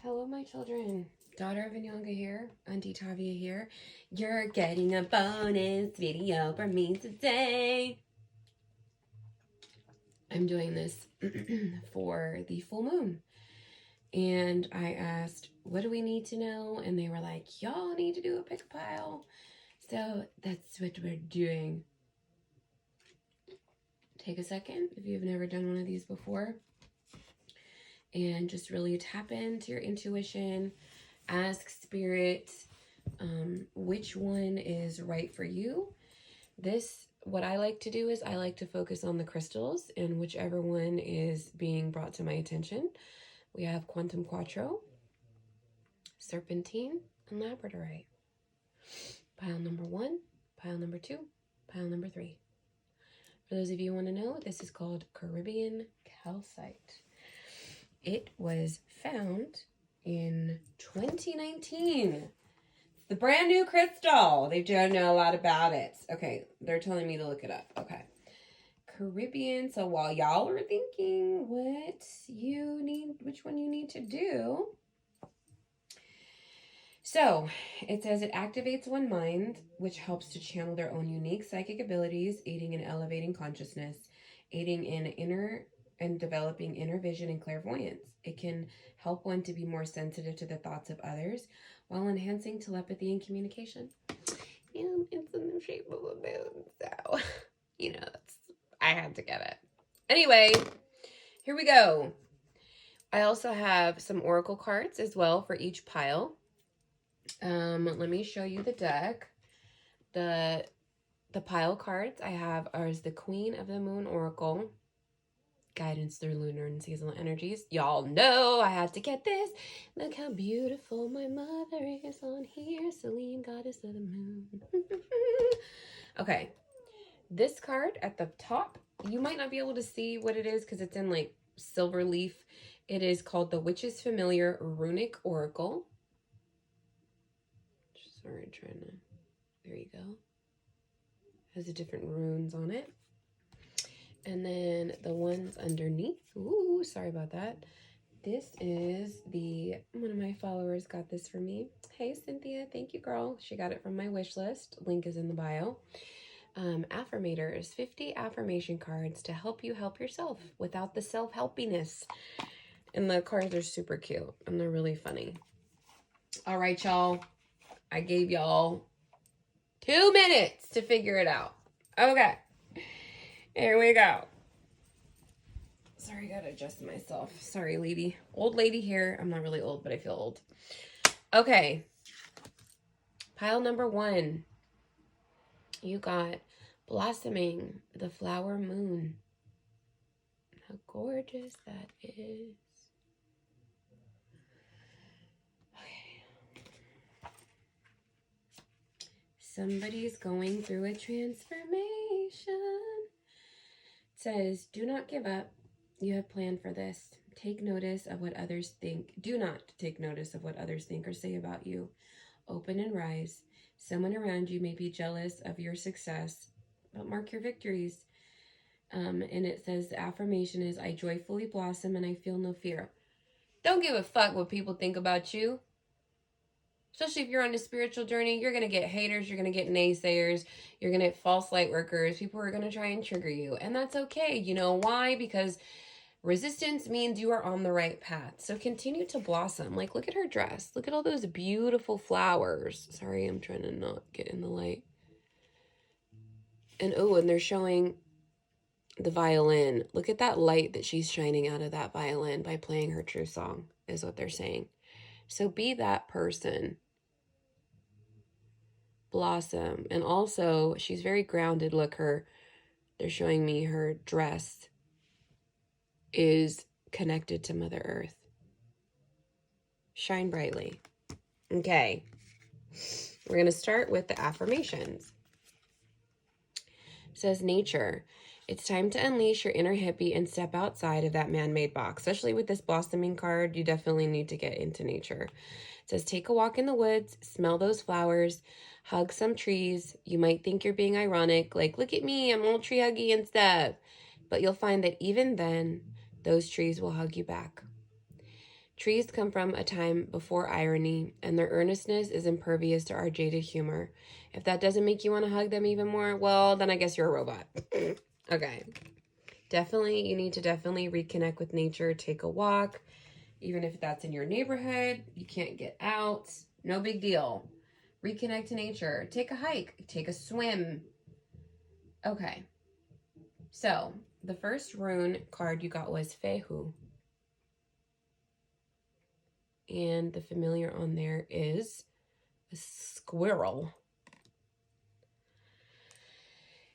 Hello, my children. Daughter of Anyanga here, Auntie Tavia here. You're getting a bonus video from me today. I'm doing this for the full moon. And I asked, what do we need to know? And they were like, y'all need to do a pick a pile. So that's what we're doing. Take a second if you've never done one of these before. And just really tap into your intuition. Ask spirit which one is right for you. What I like to do is I like to focus on the crystals and whichever one is being brought to my attention. We have Quantum Quattro, Serpentine, and Labradorite. Pile number 1, pile number 2, pile number 3. For those of you who want to know, this is called Caribbean Calcite. It was found in 2019. It's the brand new crystal. They don't know a lot about it. Okay, they're telling me to look it up. Okay. Caribbean. So while y'all are thinking which one you need to do. So it says it activates one mind, which helps to channel their own unique psychic abilities, aiding in elevating consciousness, aiding in inner and developing inner vision and clairvoyance. It can help one to be more sensitive to the thoughts of others while enhancing telepathy and communication. And it's in the shape of a moon, so, I had to get it. Anyway, here we go. I also have some oracle cards as well for each pile. Let me show you the deck. The pile cards I have are the Queen of the Moon Oracle. Guidance through lunar and seasonal energies. Y'all know I had to get this. Look how beautiful my mother is on here. Celine, goddess of the moon. Okay. This card at the top, you might not be able to see what it is because it's in like silver leaf. It is called the Witch's Familiar Runic Oracle. Sorry, there you go. Has the different runes on it. And then the ones underneath, ooh, sorry about that. This is one of my followers got this for me. Hey, Cynthia, thank you, girl. She got it from my wish list. Link is in the bio. Affirmators, 50 affirmation cards to help you help yourself without the self-helpiness. And the cards are super cute and they're really funny. All right, y'all. I gave y'all 2 minutes to figure it out. Okay. Here we go. Sorry, I gotta adjust myself. Sorry, lady. Old lady here. I'm not really old, but I feel old. Okay. Pile number 1. You got Blossoming the Flower Moon. How gorgeous that is. Okay. Somebody's going through a transformation. It says, do not give up. You have planned for this. Take notice of what others think. Do not take notice of what others think or say about you. Open and rise. Someone around you may be jealous of your success, but mark your victories. And it says the affirmation is, I joyfully blossom and I feel no fear. Don't give a fuck what people think about you. Especially if you're on a spiritual journey, you're going to get haters, you're going to get naysayers, you're going to get false light workers, people are going to try and trigger you. And that's okay. You know why? Because resistance means you are on the right path. So continue to blossom. Like, look at her dress. Look at all those beautiful flowers. Sorry, I'm trying to not get in the light. And and they're showing the violin. Look at that light that she's shining out of that violin by playing her true song, is what they're saying. So be that person. Blossom. And also, she's very grounded. Look, they're showing me her dress is connected to Mother Earth. Shine brightly. Okay. We're going to start with the affirmations. It says, nature. It's time to unleash your inner hippie and step outside of that man-made box. Especially with this blossoming card, you definitely need to get into nature. It says, take a walk in the woods, smell those flowers, hug some trees. You might think you're being ironic, like, look at me, I'm all tree huggy and stuff. But you'll find that even then, those trees will hug you back. Trees come from a time before irony, and their earnestness is impervious to our jaded humor. If that doesn't make you want to hug them even more, well, then I guess you're a robot. Okay. Definitely, you need to definitely reconnect with nature. Take a walk. Even if that's in your neighborhood, you can't get out. No big deal. Reconnect to nature. Take a hike. Take a swim. Okay. So, the first rune card you got was Fehu. And the familiar on there is a squirrel.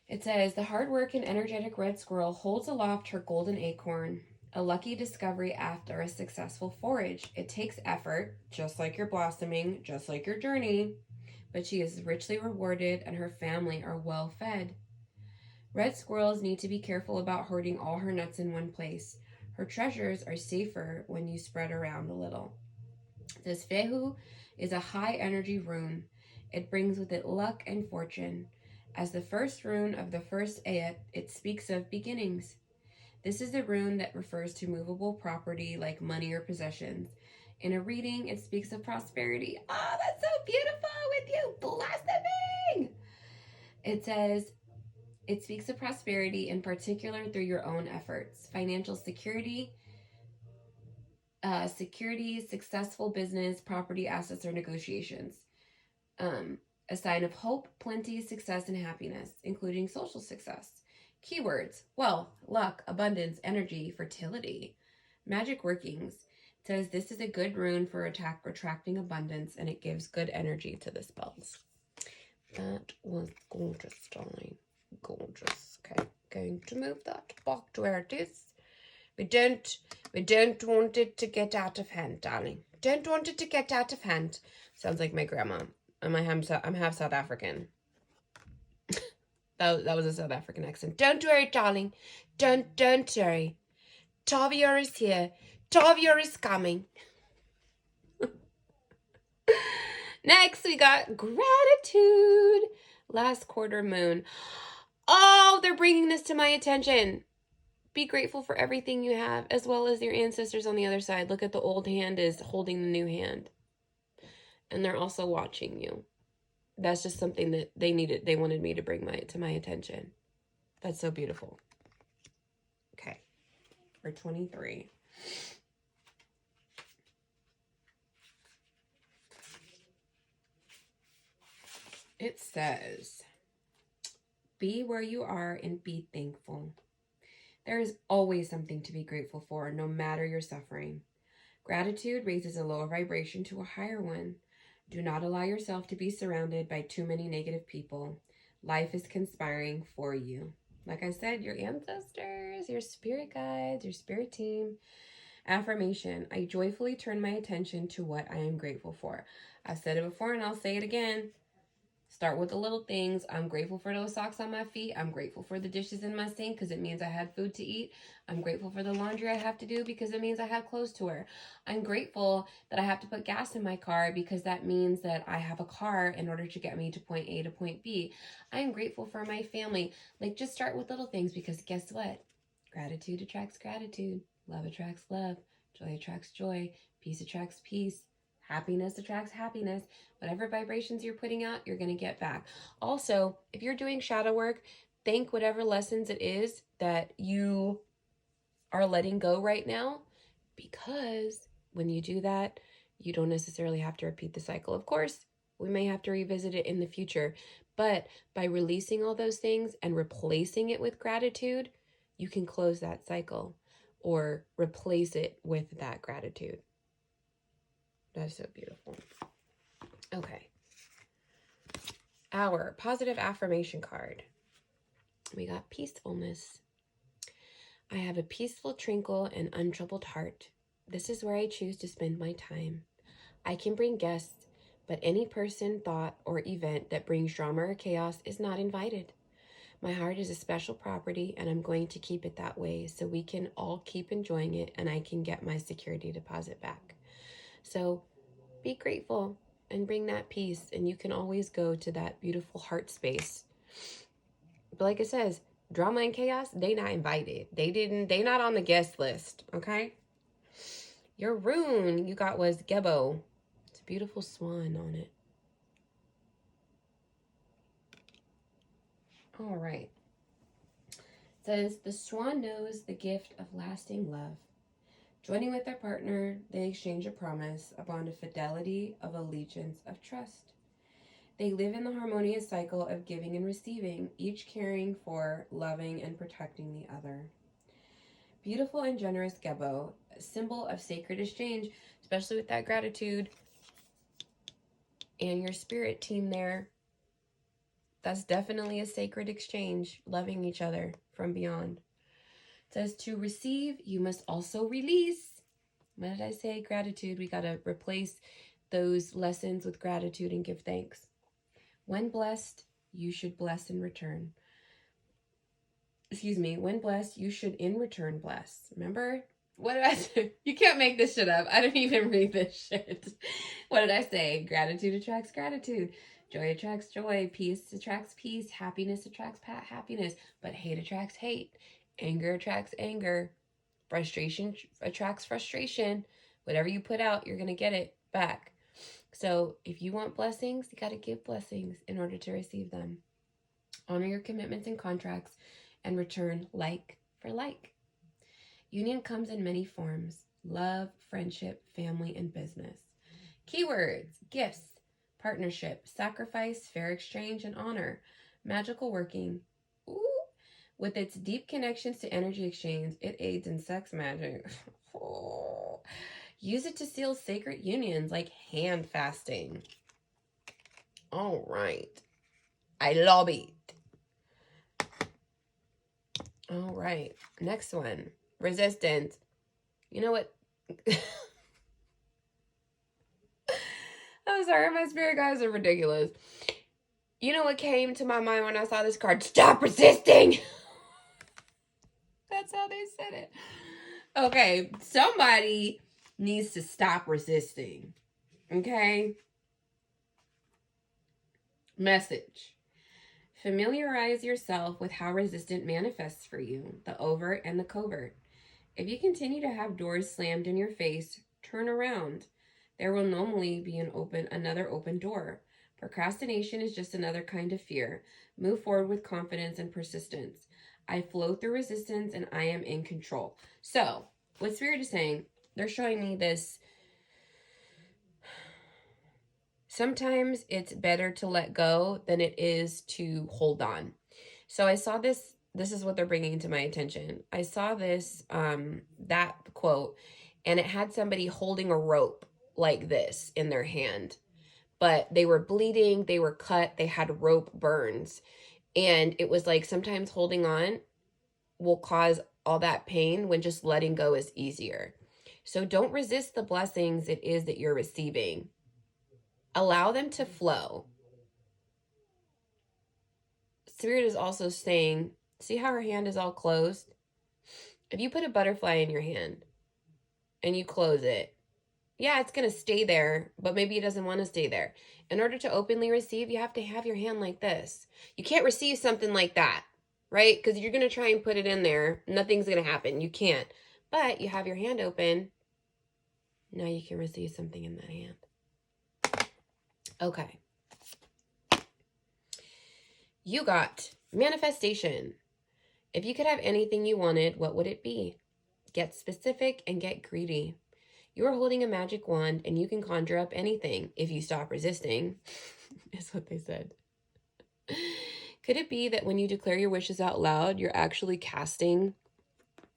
It says, the hard work and energetic red squirrel holds aloft her golden acorn, a lucky discovery after a successful forage. It takes effort, just like your blossoming, just like your journey, but she is richly rewarded and her family are well fed. Red squirrels need to be careful about hoarding all her nuts in one place. Her treasures are safer when you spread around a little. This Fehu is a high energy rune. It brings with it luck and fortune. As the first rune of the first Ayat, it speaks of beginnings. This is a rune that refers to movable property like money or possessions. In a reading, it speaks of prosperity. Oh, that's so beautiful with you blossoming! It says, it speaks of prosperity, in particular through your own efforts, financial security, successful business, property, assets, or negotiations. A sign of hope, plenty, success, and happiness, including social success. Keywords: wealth, luck, abundance, energy, fertility. Magic workings. It says this is a good rune for attracting abundance, and it gives good energy to the spells. That was gorgeous, darling. Gorgeous. Okay, going to move that back to where it is. We don't want it to get out of hand, darling. Don't want it to get out of hand. Sounds like my grandma. I'm half South African. that was a South African accent. Don't worry, darling. Don't worry. Tavior is here. Tavior is coming. Next, we got gratitude. Last quarter moon. Oh, they're bringing this to my attention. Be grateful for everything you have, as well as your ancestors on the other side. Look at the old hand is holding the new hand. And they're also watching you. That's just something that they wanted me to bring to my attention. That's so beautiful. Okay. For 23. It says, be where you are and be thankful. There is always something to be grateful for, no matter your suffering. Gratitude raises a lower vibration to a higher one. Do not allow yourself to be surrounded by too many negative people. Life is conspiring for you. Like I said, your ancestors, your spirit guides, your spirit team. Affirmation: I joyfully turn my attention to what I am grateful for. I've said it before and I'll say it again. Start with the little things. I'm grateful for those socks on my feet. I'm grateful for the dishes in my sink because it means I had food to eat. I'm grateful for the laundry I have to do because it means I have clothes to wear. I'm grateful that I have to put gas in my car because that means that I have a car in order to get me to point A to point B. I'm grateful for my family. Like, just start with little things because guess what? Gratitude attracts gratitude. Love attracts love. Joy attracts joy. Peace attracts peace. Happiness attracts happiness. Whatever vibrations you're putting out, you're going to get back. Also, if you're doing shadow work, thank whatever lessons it is that you are letting go right now, because when you do that, you don't necessarily have to repeat the cycle. Of course, we may have to revisit it in the future, but by releasing all those things and replacing it with gratitude, you can close that cycle or replace it with that gratitude. That's so beautiful. Okay. Our positive affirmation card. We got peacefulness. I have a peaceful, tranquil, and untroubled heart. This is where I choose to spend my time. I can bring guests, but any person, thought, or event that brings drama or chaos is not invited. My heart is a special property, and I'm going to keep it that way so we can all keep enjoying it and I can get my security deposit back. So be grateful and bring that peace, and you can always go to that beautiful heart space. But like it says, drama and chaos, they not invited. They not on the guest list, okay? Your rune you got was Gebo. It's a beautiful swan on it. All right. It says, the swan knows the gift of lasting love. Joining with their partner, they exchange a promise, a bond of fidelity, of allegiance, of trust. They live in the harmonious cycle of giving and receiving, each caring for, loving, and protecting the other. Beautiful and generous Gebo, a symbol of sacred exchange, especially with that gratitude and your spirit team there. That's definitely a sacred exchange, loving each other from beyond. It says, to receive, you must also release. What did I say? Gratitude. We got to replace those lessons with gratitude and give thanks. When blessed, you should bless in return. Excuse me. When blessed, you should in return bless. Remember? What did I say? You can't make this shit up. I didn't even read this shit. What did I say? Gratitude attracts gratitude. Joy attracts joy. Peace attracts peace. Happiness attracts happiness. But hate attracts hate. Anger attracts anger. Frustration attracts frustration. Whatever you put out, you're going to get it back. So if you want blessings, you got to give blessings in order to receive them. Honor your commitments and contracts and return like for like. Union comes in many forms: love, friendship, family, and business. Keywords: gifts, partnership, sacrifice, fair exchange, and honor. Magical working. Ooh. With its deep connections to energy exchange, it aids in sex magic. Oh. Use it to seal sacred unions like hand fasting. All right. I love it. All right. Next one. Resistance. You know what? I'm sorry, my spirit guides are ridiculous. You know what came to my mind when I saw this card? Stop resisting! That's how they said it. Okay, somebody needs to stop resisting. Okay? Message. Familiarize yourself with how resistance manifests for you, the overt and the covert. If you continue to have doors slammed in your face, turn around. There will normally be another open door. Procrastination is just another kind of fear. Move forward with confidence and persistence. I flow through resistance and I am in control. So, what Spirit is saying, they're showing me this. Sometimes it's better to let go than it is to hold on. So I saw this. This is what they're bringing to my attention. I saw this, that quote, and it had somebody holding a rope like this in their hand. But they were bleeding, they were cut, they had rope burns. And it was like sometimes holding on will cause all that pain when just letting go is easier. So don't resist the blessings it is that you're receiving. Allow them to flow. Spirit is also saying, see how her hand is all closed? If you put a butterfly in your hand and you close it, yeah, it's going to stay there, but maybe it doesn't want to stay there. In order to openly receive, you have to have your hand like this. You can't receive something like that, right? Because you're going to try and put it in there. Nothing's going to happen. You can't. But you have your hand open. Now you can receive something in that hand. Okay. You got manifestation. If you could have anything you wanted, what would it be? Get specific and get greedy. You are holding a magic wand and you can conjure up anything if you stop resisting, is what they said. Could it be that when you declare your wishes out loud, you're actually casting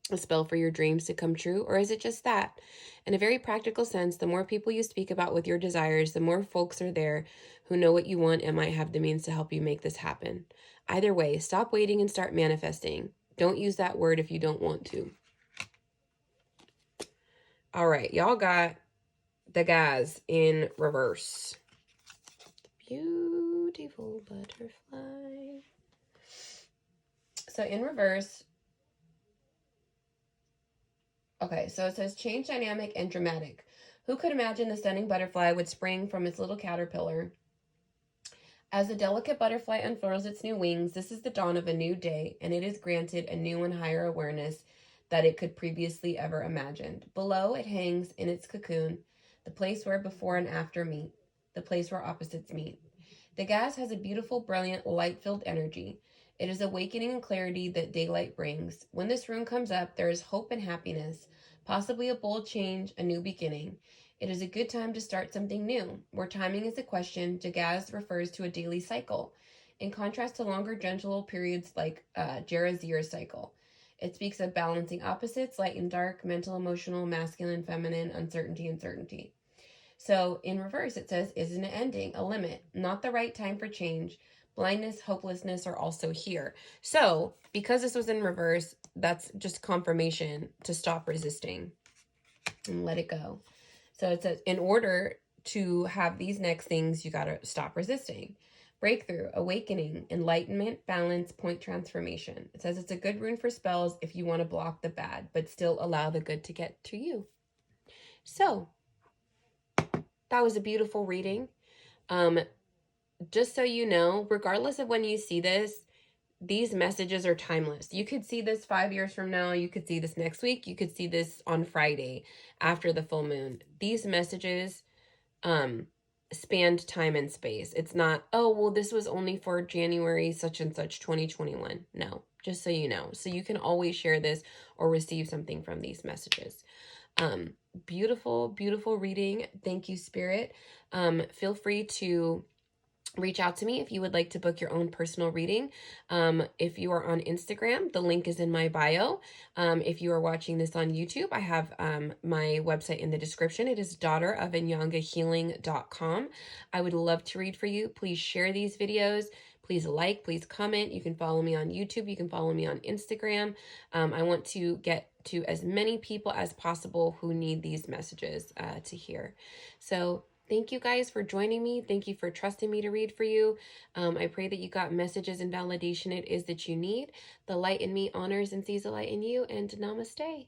a spell for your dreams to come true? Or is it just that? In a very practical sense, the more people you speak about with your desires, the more folks are there who know what you want and might have the means to help you make this happen. Either way, stop waiting and start manifesting. Don't use that word if you don't want to. All right, y'all got the guys in reverse. Beautiful butterfly. So in reverse, okay, so it says change dynamic and dramatic. Who could imagine the stunning butterfly would spring from its little caterpillar? As the delicate butterfly unfurls its new wings, this is the dawn of a new day, and it is granted a new and higher awareness that it could previously ever imagined. Below, it hangs in its cocoon, the place where before and after meet, the place where opposites meet. The gas has a beautiful, brilliant, light-filled energy. It is awakening and clarity that daylight brings. When this rune comes up, there is hope and happiness, possibly a bold change, a new beginning. It is a good time to start something new. Where timing is a question, Jagaz refers to a daily cycle, in contrast to longer, gentle periods like Jarazir's cycle. It speaks of balancing opposites, light and dark, mental, emotional, masculine, feminine, uncertainty, and certainty. So in reverse, it says, isn't it ending? A limit, not the right time for change. Blindness, hopelessness are also here. So because this was in reverse, that's just confirmation to stop resisting and let it go. So it says, in order to have these next things, you got to stop resisting. Breakthrough, awakening, enlightenment, balance, point transformation. It says it's a good rune for spells if you want to block the bad, but still allow the good to get to you. So that was a beautiful reading. Just so you know, regardless of when you see this, these messages are timeless. You could see this 5 years from now. You could see this next week. You could see this on Friday after the full moon. These messages spanned time and space. It's not, oh, well, this was only for January such and such 2021. No, just so you know. So you can always share this or receive something from these messages. Beautiful, beautiful reading. Thank you, Spirit. Feel free to reach out to me if you would like to book your own personal reading. If you are on Instagram, the link is in my bio. If you are watching this on YouTube, I have my website in the description. It is daughterofanyanga.healing.com. I would love to read for you. Please share these videos. Please like, please comment. You can follow me on YouTube. You can follow me on Instagram. I want to get to as many people as possible who need these messages to hear. So thank you guys for joining me. Thank you for trusting me to read for you. I pray that you got messages and validation it is that you need. The light in me honors and sees the light in you, and namaste.